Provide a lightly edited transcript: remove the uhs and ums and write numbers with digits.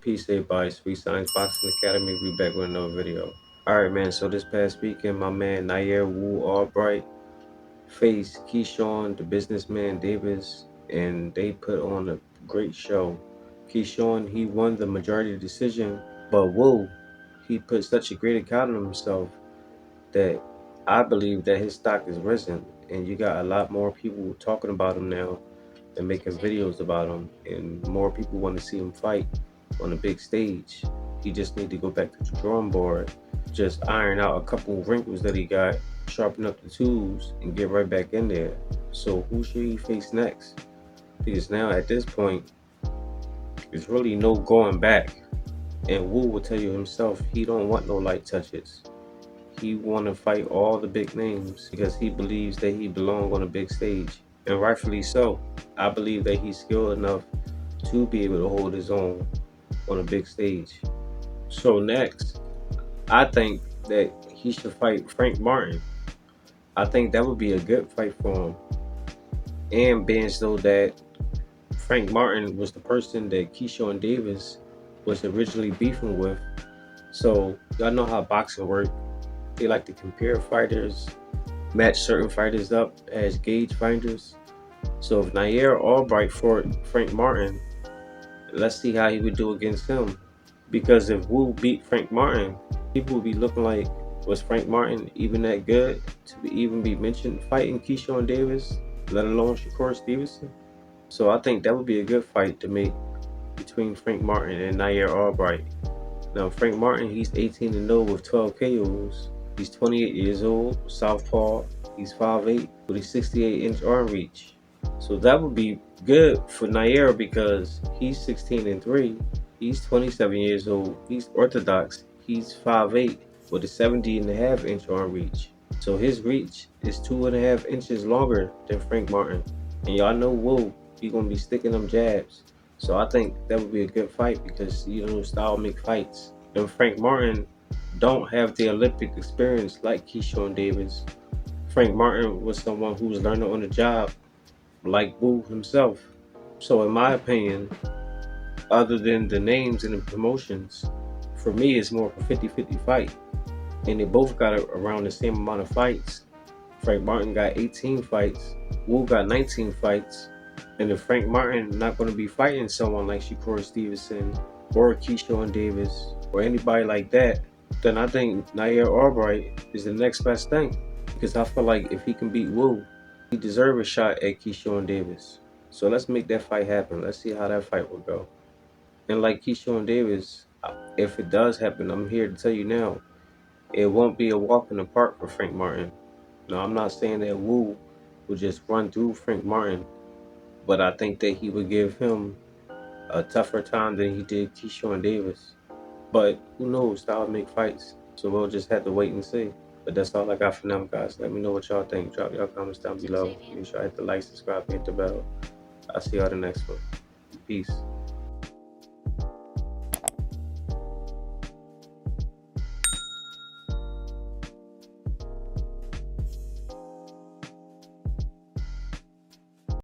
Peace, everybody. Sweet Science Boxing Academy. We back with another video. Alright, man. So this past weekend, my man Nahir Woo Albright faced Keyshawn, the businessman Davis, and they put on a great show. Keyshawn, he won the majority decision, but Woo, he put such a great account on himself that I believe that his stock is risen, and you got a lot more people talking about him now and making videos about him, and more people want to see him fight on the big stage. He just need to go back to the drawing board, just iron out a couple wrinkles that he got, sharpen up the tools, and get right back in there. So who should he face next? Because now at this point, there's really no going back. And Wu will tell you himself he don't want no light touches. He want to fight all the big names because he believes that he belongs on a big stage, and rightfully so. I believe that he's skilled enough to be able to hold his own on a big stage. So next, I think that he should fight Frank Martin. I think that would be a good fight for him. And being as though that Frank Martin was the person that Keyshawn Davis was originally beefing with. So y'all know how boxing works. They like to compare fighters, match certain fighters up as gauge finders. So if Nahir Albright fought Frank Martin, let's see how he would do against him. Because if Wu beat Frank Martin, people would be looking like, was Frank Martin even that good to even be mentioned fighting Keyshawn Davis, let alone Shakur Stevenson? So I think that would be a good fight to make between Frank Martin and Nahir Albright. Now Frank Martin, he's 18-0 with 12 KOs. He's 28 years old, southpaw. He's 5'8" with a 68-inch arm reach. So that would be good for Nahir because he's 16-3. He's 27 years old. He's orthodox. He's 5'8" with a 70.5-inch arm reach. So his reach is 2.5 inches longer than Frank Martin. And y'all know Wu, he's gonna be sticking them jabs. So I think that would be a good fight because style make fights. And Frank Martin don't have the Olympic experience like Keyshawn Davis. Frank Martin was someone who was learning on the job, like Wu himself. So in my opinion, other than the names and the promotions, for me it's more of a 50-50 fight. And they both got around the same amount of fights. Frank Martin got 18 fights, Wu got 19 fights. And if Frank Martin not going to be fighting someone like Shakur Stevenson or Keyshawn Davis or anybody like that, then I think Nahir Albright is the next best thing. Because I feel like if he can beat Wu, he deserves a shot at Keyshawn Davis. So let's make that fight happen. Let's see how that fight will go. And like Keyshawn Davis, if it does happen, I'm here to tell you now, it won't be a walk in the park for Frank Martin. Now, I'm not saying that Wu will just run through Frank Martin, but I think that he would give him a tougher time than he did Keyshawn Davis. But who knows? Styles make fights. So we'll just have to wait and see. But that's all I got for now, guys. Let me know what y'all think. Drop y'all comments down below. Make sure I hit the like, subscribe, and hit the bell. I'll see y'all the next one. Peace.